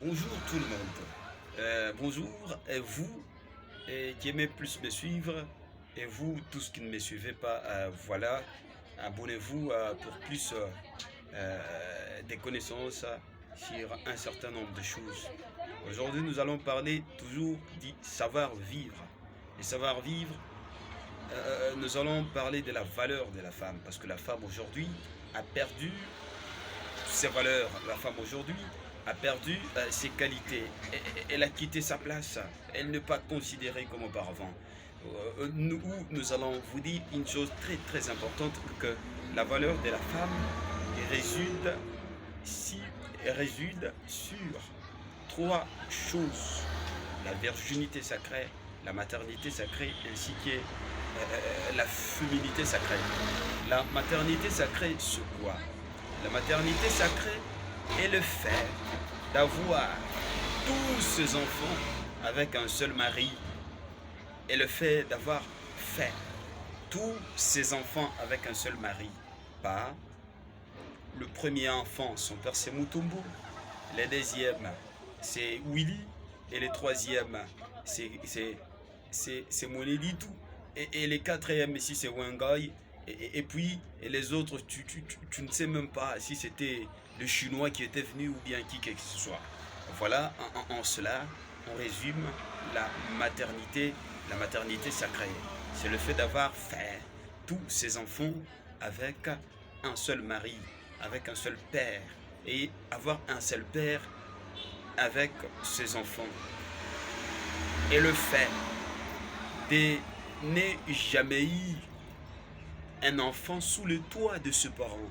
Bonjour tout le monde. Bonjour et vous qui aimez plus me suivre et vous tous qui ne me suivez pas, voilà, abonnez-vous pour plus des connaissances sur un certain nombre de choses. Aujourd'hui, nous allons parler toujours du savoir-vivre. Et savoir-vivre, nous allons parler de la valeur de la femme parce que la femme aujourd'hui a perdu ses valeurs. La femme aujourd'hui a perdu ses qualités. Elle a quitté sa place. Elle n'est pas considérée comme auparavant. Nous allons vous dire une chose très très importante, que la valeur de la femme réside, si, réside sur trois choses: la virginité sacrée, la maternité sacrée, ainsi que la féminité sacrée. La maternité sacrée, c'est quoi? La maternité sacrée est le fait d'avoir tous ses enfants avec un seul mari, et le fait d'avoir fait tous ses enfants avec un seul mari. Pas le premier enfant, son père c'est Mutombo, le deuxième c'est Willy, et le troisième c'est Moneditu, et le quatrième ici c'est Wangai, et puis et les autres tu ne sais même pas si c'était le chinois qui était venu ou bien qui que ce soit. Voilà, en cela on résume la maternité, la maternité sacrée. C'est le fait d'avoir fait tous ses enfants avec un seul mari, avec un seul père, et avoir un seul père avec ses enfants. Et le fait de ne jamais eu un enfant sous le toit de ses parents,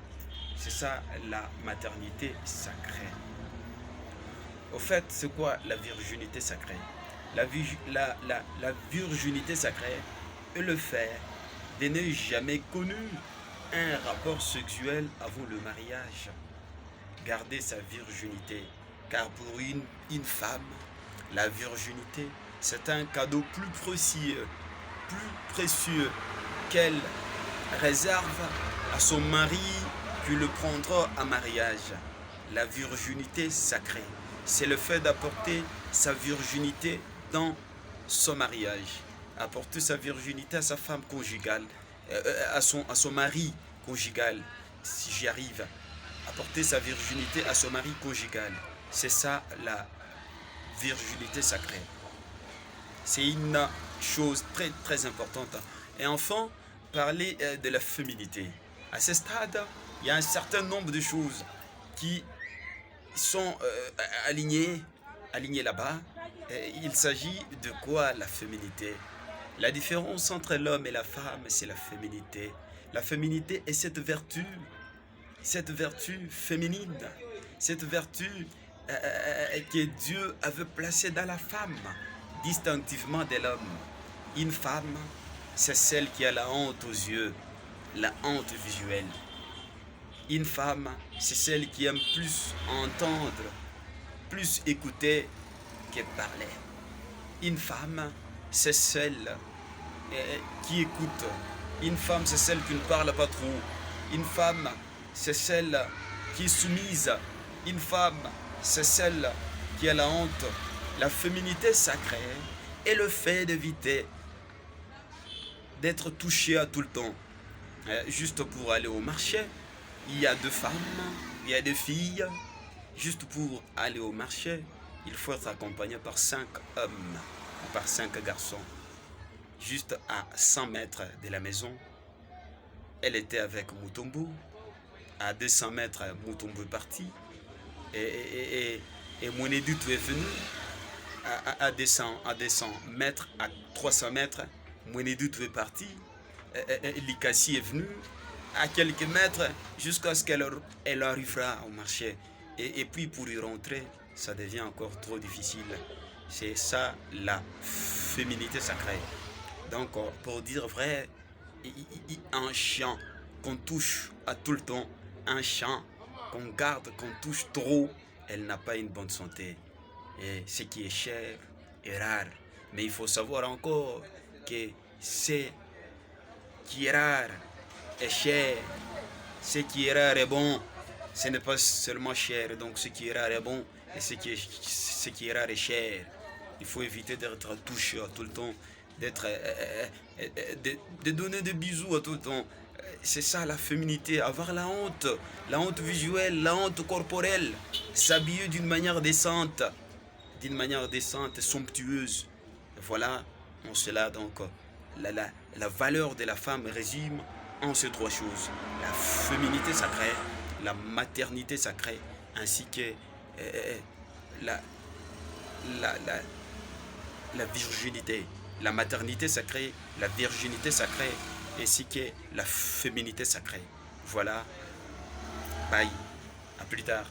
c'est ça la maternité sacrée. Au fait, c'est quoi la virginité sacrée? La virginité sacrée est le fait de ne jamais connu un rapport sexuel avant le mariage. Garder sa virginité. Car pour une femme, la virginité, c'est un cadeau plus précieux qu'elle réserve à son mari qui le prendra en mariage. La virginité sacrée, c'est le fait d'apporter sa virginité dans son mariage, apporter sa virginité à sa femme conjugale, à son mari conjugal, si j'y arrive, apporter sa virginité à son mari conjugal. C'est ça la virginité sacrée. C'est une chose très très importante. Et enfin, parler de la féminité. À ce stade, il y a un certain nombre de choses qui sont alignées là-bas. Il s'agit de quoi la féminité? La différence entre l'homme et la femme, c'est la féminité. La féminité est cette vertu féminine, cette vertu que Dieu avait placée dans la femme, distinctivement de l'homme. Une femme, c'est celle qui a la honte aux yeux, la honte visuelle. Une femme, c'est celle qui aime plus entendre, plus écouter que parler. Une femme, c'est celle qui écoute. Une femme, c'est celle qui ne parle pas trop. Une femme, c'est celle qui est soumise. Une femme, c'est celle qui a la honte. La féminité sacrée est le fait d'éviter d'être touché à tout le temps. Juste pour aller au marché, il y a deux femmes, il y a deux filles. Juste pour aller au marché, il faut être accompagné par 5 hommes, par 5 garçons. Juste à 100 mètres de la maison, elle était avec Mutombo. À 200 mètres, Mutombo est parti. Et Mweneditu est venu. À 200 mètres, à 300 mètres, Mweneditu est parti. Likasi est venu. À quelques mètres, jusqu'à ce qu'elle arrivera au marché. Et puis pour y rentrer, ça devient encore trop difficile. C'est ça la féminité sacrée. Donc, pour dire vrai, un chien qu'on touche à tout le temps, un chien qu'on garde, qu'on touche trop, elle n'a pas une bonne santé. Et ce qui est cher est rare. Mais il faut savoir encore que ce qui est rare est cher. Ce qui est rare est bon. Ce n'est pas seulement cher. Donc ce qui est rare est bon. et ce qui est rare et cher. Il faut éviter d'être touché tout le temps, d'être, de donner des bisous à tout le temps. C'est ça la féminité, avoir la honte visuelle, la honte corporelle, s'habiller d'une manière décente, somptueuse. Voilà, en cela donc, la valeur de la femme résume en ces trois choses. La féminité sacrée, la maternité sacrée, ainsi que la, la, la, la virginité. La maternité sacrée, la virginité sacrée, ainsi que la féminité sacrée. Voilà, bye, à plus tard.